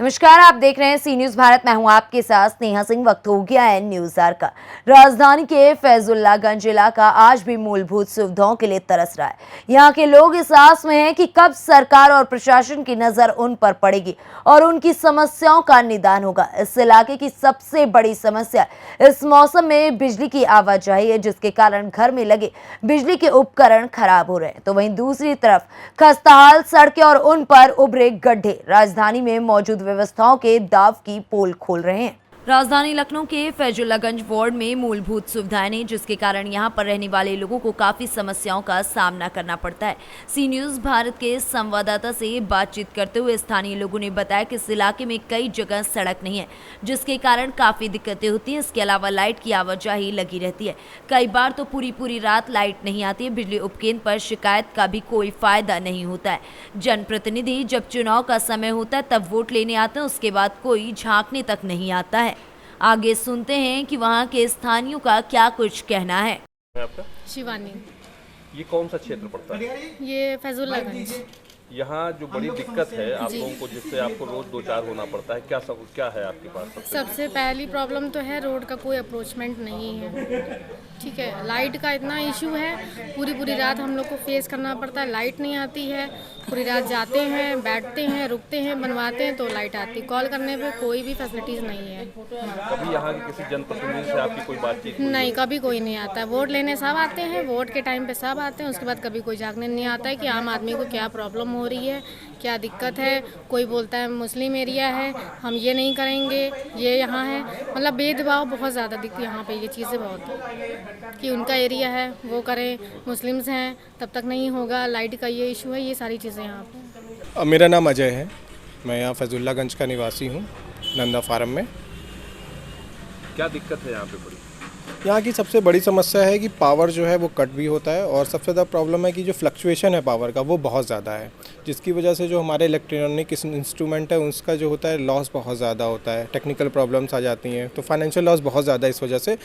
नमस्कार, आप देख रहे हैं सी न्यूज भारत। मैं हूं आपके साथ स्नेहा सिंह। वक्त हो गया है न्यूज आवर का। राजधानी के फैजुल्लागंज इलाका आज भी मूलभूत सुविधाओं के लिए तरस रहा है। यहां के लोग इस आस में हैं कि कब सरकार और प्रशासन की नजर उन पर पड़ेगी और उनकी समस्याओं का निदान होगा। इस इलाके की सबसे बड़ी समस्या इस मौसम में बिजली की आवाजाही है, जिसके कारण घर में लगे बिजली के उपकरण खराब हो रहे हैं। तो वहीं दूसरी तरफ खस्ताहाल सड़कें और उन पर उभरे गड्ढे राजधानी में मौजूद व्यवस्थाओं के दाव की पोल खोल रहे हैं। राजधानी लखनऊ के फैजुल्लागंज वार्ड में मूलभूत सुविधाएं नहीं, जिसके कारण यहां पर रहने वाले लोगों को काफी समस्याओं का सामना करना पड़ता है। सी न्यूज भारत के संवाददाता से बातचीत करते हुए स्थानीय लोगों ने बताया कि इस इलाके में कई जगह सड़क नहीं है, जिसके कारण काफी दिक्कतें होती हैं। इसके अलावा लाइट की आवाजाही लगी रहती है। कई बार तो पूरी रात लाइट नहीं आती है। बिजली उपकेंद्र पर शिकायत का भी कोई फायदा नहीं होता है। जनप्रतिनिधि जब चुनाव का समय होता है तब वोट लेने आते हैं, उसके बाद कोई झांकने तक नहीं आता है। आगे सुनते हैं कि वहां के स्थानियों का क्या कुछ कहना है। आपका शिवानी। ये कौन सा क्षेत्र पड़ता है? ये फैजुल्लागंज। यहाँ जो बड़ी दिक्कत है आप जी। लोगों को, जिससे आपको रोज दो चार होना पड़ता है, क्या है आपके पास? सबसे पहली प्रॉब्लम तो है रोड का कोई अप्रोचमेंट नहीं है। ठीक है, लाइट का इतना इशू है, पूरी रात हम लोग को फेस करना पड़ता है। लाइट नहीं आती है, पूरी रात जाते हैं, बैठते हैं, रुकते हैं, बनवाते हैं तो लाइट आती है। कॉल करने पे कोई भी फैसिलिटीज़ नहीं है। कभी यहाँ के किसी जनप्रतिनिधि से आपकी कोई बातचीत हुई? नहीं, कभी कोई नहीं आता है। वोट लेने सब आते हैं, वोट के टाइम पे सब आते हैं, उसके बाद कभी कोई जागने नहीं आता है कि आम आदमी को क्या प्रॉब्लम हो रही है, क्या दिक्कत है। कोई बोलता है मुस्लिम एरिया है, हम ये नहीं करेंगे, ये यहाँ है। मतलब भेदभाव बहुत ज़्यादा दिखती है यहाँ पे, ये चीज़ें बहुत कि उनका एरिया है वो करें, मुस्लिम्स हैं तब तक नहीं होगा। लाइट का ये इशू है, ये सारी चीज़ें यहाँ पे। मेरा नाम अजय है, मैं यहाँ फैजुल्लागंज का निवासी हूँ, नंदा फार्म में। क्या दिक्कत है यहाँ पे बड़ी? यहाँ की सबसे बड़ी समस्या है कि पावर जो है वो कट भी होता है, और सबसे ज़्यादा प्रॉब्लम है कि जो फ्लक्चुएशन है पावर का वो बहुत ज़्यादा है, जिसकी वजह से जो हमारे इलेक्ट्रॉनिक इंस्ट्रूमेंट है उसका जो होता है लॉस बहुत ज़्यादा होता है। टेक्निकल प्रॉब्लम्स आ जाती हैं, तो फाइनेंशियल लॉस बहुत ज़्यादा है इस वजह से।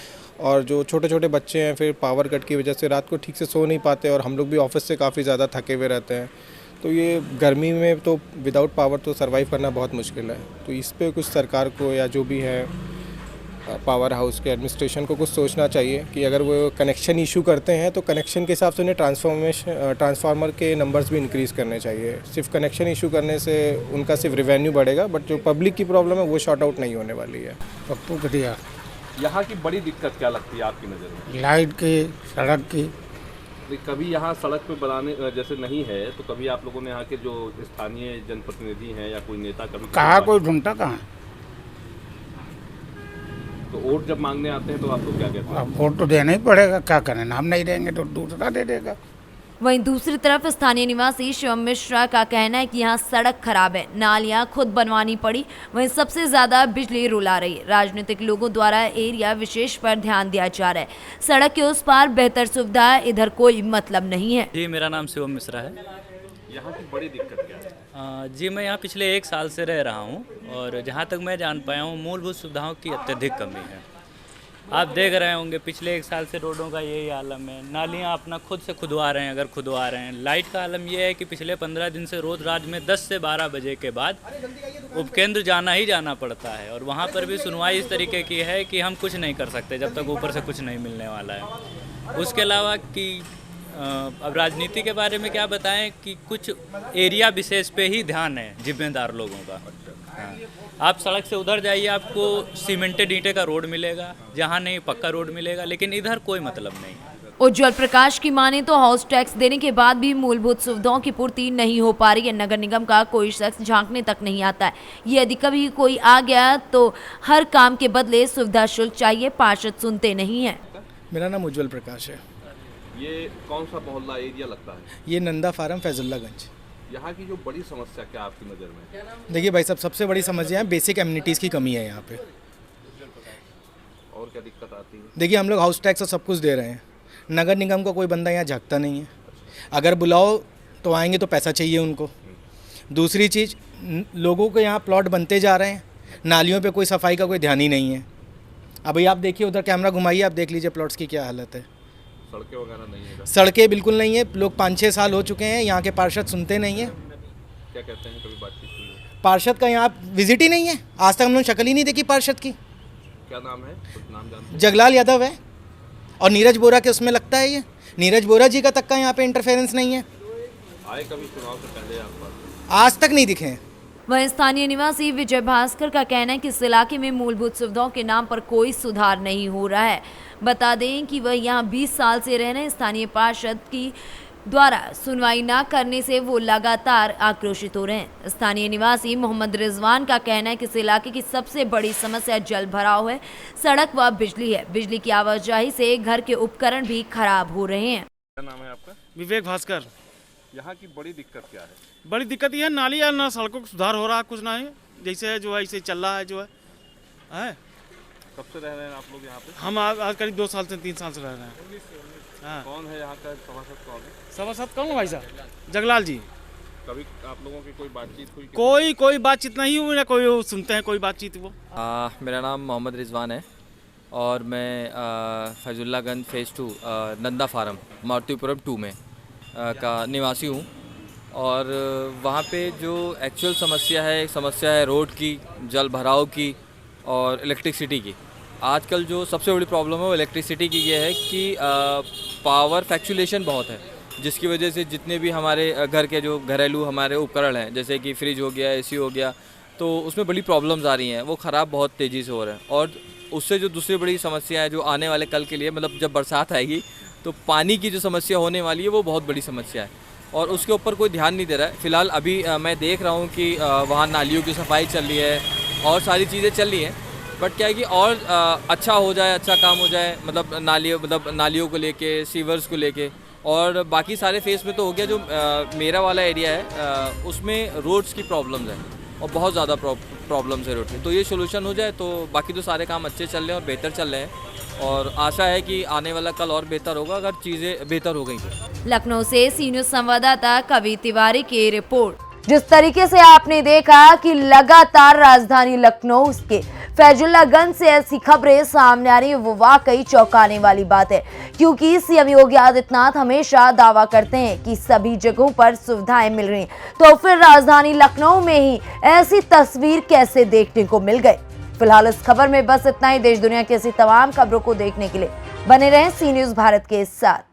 और जो छोटे छोटे बच्चे हैं फिर पावर कट की वजह से रात को ठीक से सो नहीं पाते, और हम लोग भी ऑफिस से काफ़ी ज़्यादा थके हुए रहते हैं। तो ये गर्मी में तो विदाउट पावर तो सर्वाइव करना बहुत मुश्किल है। तो इस पर कुछ सरकार को या जो भी है पावर हाउस के एडमिनिस्ट्रेशन को कुछ सोचना चाहिए कि अगर वो कनेक्शन इशू करते हैं तो कनेक्शन के हिसाब से उन्हें ट्रांसफार्मर के नंबर्स भी इंक्रीज़ करने चाहिए। सिर्फ कनेक्शन इशू करने से उनका सिर्फ रेवेन्यू बढ़ेगा, बट जो पब्लिक की प्रॉब्लम है वो शॉर्ट आउट नहीं होने वाली है। पप्पू कटिया। यहाँ की बड़ी दिक्कत क्या लगती है आपकी नज़र में? लाइट की, सड़क की। कभी यहाँ सड़क पे बनाने जैसे नहीं है, तो कभी आप लोगों ने यहाँ के जो स्थानीय जनप्रतिनिधि हैं या कोई नेता कभी कहाँ कोई ढूंढता कहाँ? तो वोट जब मांगने आते हैं तो आप लोग क्या कहते हैं? अब वोट तो देना ही पड़ेगा, क्या करें, हम नहीं देंगे तो दूसरा दे देगा। वहीं दूसरी तरफ स्थानीय निवासी शिवम मिश्रा का कहना है कि यहाँ सड़क खराब है, नालियाँ खुद बनवानी पड़ी। वहीं सबसे ज्यादा बिजली रुला रही है। राजनीतिक लोगों द्वारा एरिया विशेष पर ध्यान दिया जा रहा है। सड़क के उस पार बेहतर सुविधा, इधर कोई मतलब नहीं है। जी, मेरा नाम शिवम मिश्रा है। यहाँ की बड़ी दिक्कत क्या है? जी, मैं यहाँ पिछले 1 साल से रह रहा हूँ, और जहाँ तक मैं जान पाया हूँ मूलभूत सुविधाओं की अत्यधिक कमी है। आप देख रहे होंगे पिछले 1 साल से रोडों का यही आलम है। नालियाँ अपना खुद से खुदवा रहे हैं, अगर खुदवा रहे हैं। लाइट का आलम यह है कि पिछले 15 दिन से रोज़ रात में 10 से 12 बजे के बाद उपकेंद्र जाना ही जाना पड़ता है, और वहाँ पर भी सुनवाई इस तरीके की है कि हम कुछ नहीं कर सकते जब तक ऊपर से कुछ नहीं मिलने वाला है। उसके अलावा कि अब राजनीति के बारे में क्या बताएं कि कुछ एरिया विशेष पे ही ध्यान है जिम्मेदार लोगों का। हाँ, आप सड़क से उधर जाइए, आपको सीमेंटेड ईंटे का रोड मिलेगा, जहाँ नहीं पक्का रोड मिलेगा, लेकिन इधर कोई मतलब नहीं है। उज्जवल प्रकाश की माने तो हाउस टैक्स देने के बाद भी मूलभूत सुविधाओं की पूर्ति नहीं हो पा रही है। नगर निगम का कोई शख्स झांकने तक नहीं आता है। यदि कभी कोई आ गया तो हर काम के बदले सुविधा शुल्क चाहिए, पार्षद सुनते नहीं है। मेरा नाम उज्जवल प्रकाश है। ये कौन सा मोहल्ला एरिया लगता है? ये नंदा फार्म फैजुल्लागंज। यहाँ की जो बड़ी समस्या क्या आपकी नज़र में? देखिए भाई साहब, सबसे बड़ी समस्या है बेसिक एमिनिटीज़ की कमी है यहाँ पे। और क्या दिक्कत आती है? देखिए हम लोग हाउस टैक्स और सब कुछ दे रहे हैं, नगर निगम का कोई बंदा यहाँ झांकता नहीं है। अगर बुलाओ तो आएंगे तो पैसा चाहिए उनको। दूसरी चीज़, लोगों के यहाँ प्लॉट बनते जा रहे हैं, नालियों पे कोई सफाई का कोई ध्यान ही नहीं है। अभी आप देखिए, उधर कैमरा घुमाइए, आप देख लीजिए प्लॉट्स की क्या हालत है। सड़कें वगैरह नहीं है? सड़कें बिल्कुल नहीं है। लोग 5-6 साल हो चुके हैं, यहाँ के पार्षद सुनते नहीं हैं। क्या कहते हैं? कभी बातचीत हुई है? पार्षद का यहाँ विजिट ही नहीं है, आज तक हमने शक्ल ही नहीं देखी पार्षद की। क्या नाम है, कुछ नाम जानते हैं? जगलाल यादव है और नीरज बोरा के उसमें लगता है ये, नीरज बोरा जी का तक का यहाँ पे इंटरफेरेंस नहीं है, आए कभी चुनाव से पहले आप पास? आज तक नहीं दिखे हैं। वहीं स्थानीय निवासी विजय भास्कर का कहना है कि इस इलाके में मूलभूत सुविधाओं के नाम पर कोई सुधार नहीं हो रहा है। बता दें कि वह यहाँ 20 साल से रह रहे हैं। स्थानीय पार्षद की द्वारा सुनवाई न करने से वो लगातार आक्रोशित हो रहे हैं। स्थानीय निवासी मोहम्मद रिजवान का कहना है कि इस इलाके की सबसे बड़ी समस्या जल भराव है, सड़क व बिजली है। बिजली की आवाजाही से घर के उपकरण भी खराब हो रहे हैं। क्या नाम है आपका? विवेक भास्कर। यहाँ की बड़ी दिक्कत क्या है? बड़ी दिक्कत ये है, नाली या ना सड़कों का सुधार हो रहा है, कुछ ना है, जैसे जो है ऐसे चल रहा है, जो है। कब से रह रहे हैं आप लोग यहाँ पे? हम आज करीब 2 साल से 3 साल से रह रहे हैं। हाँ। कौन है यहाँ का सभासद, कौन है? सभासद कौन है भाई साहब? जगलाल जी। कभी आप लोगों की कोई बातचीत हुई? कोई बातचीत नहीं हुई ना, कोई सुनते हैं कोई बातचीत वो। मेरा नाम मोहम्मद रिजवान है और मैं फैजुल्लागंज फ़ेज़ 2 नंदा फार्म मारुतिपुरम 2 में का निवासी हूँ। और वहाँ पे जो एक्चुअल समस्या है रोड की, जल भराव की और इलेक्ट्रिसिटी की। आजकल जो सबसे बड़ी प्रॉब्लम है वो इलेक्ट्रिसिटी की ये है कि पावर फ्लक्चुएशन बहुत है, जिसकी वजह से जितने भी हमारे घर के जो घरेलू हमारे उपकरण हैं, जैसे कि फ्रिज हो गया, एसी हो गया, तो उसमें बड़ी प्रॉब्लम्स आ रही हैं, वो ख़राब बहुत तेज़ी से हो रहे हैं। और उससे जो दूसरी बड़ी समस्या है जो आने वाले कल के लिए, मतलब जब बरसात आएगी तो पानी की जो समस्या होने वाली है वो बहुत बड़ी समस्या है और उसके ऊपर कोई ध्यान नहीं दे रहा है। फ़िलहाल अभी मैं देख रहा हूँ कि वहाँ नालियों की सफाई चल रही है और सारी चीज़ें चल रही हैं, बट क्या है कि और अच्छा हो जाए, अच्छा काम हो जाए, मतलब नालियों को लेके, सीवर्स को लेके। और बाकी सारे फेस में तो हो गया, जो मेरा वाला एरिया है उसमें रोड्स की प्रॉब्लम्स है और बहुत ज़्यादा प्रॉब्लम्स है रोड की। तो ये सोल्यूशन हो जाए तो बाकी तो सारे काम अच्छे चल रहे हैं और बेहतर चल रहे हैं और आशा है कि आने वाला कल और बेहतर होगा अगर चीज़ें बेहतर हो गई तो। लखनऊ से सी न्यूज़ संवाददाता कवि तिवारी की रिपोर्ट। जिस तरीके से आपने देखा कि लगातार राजधानी लखनऊ के फैजुल्लागंज से ऐसी खबरें सामने आ रही है, वो वाकई चौंकाने वाली बात है, क्योंकि सीएम योगी आदित्यनाथ हमेशा दावा करते हैं कि सभी जगहों पर सुविधाएं मिल रही हैं। तो फिर राजधानी लखनऊ में ही ऐसी तस्वीर कैसे देखने को मिल गई? फिलहाल इस खबर में बस इतना ही। देश दुनिया की ऐसी तमाम खबरों को देखने के लिए बने रहें सी न्यूज़ भारत के साथ।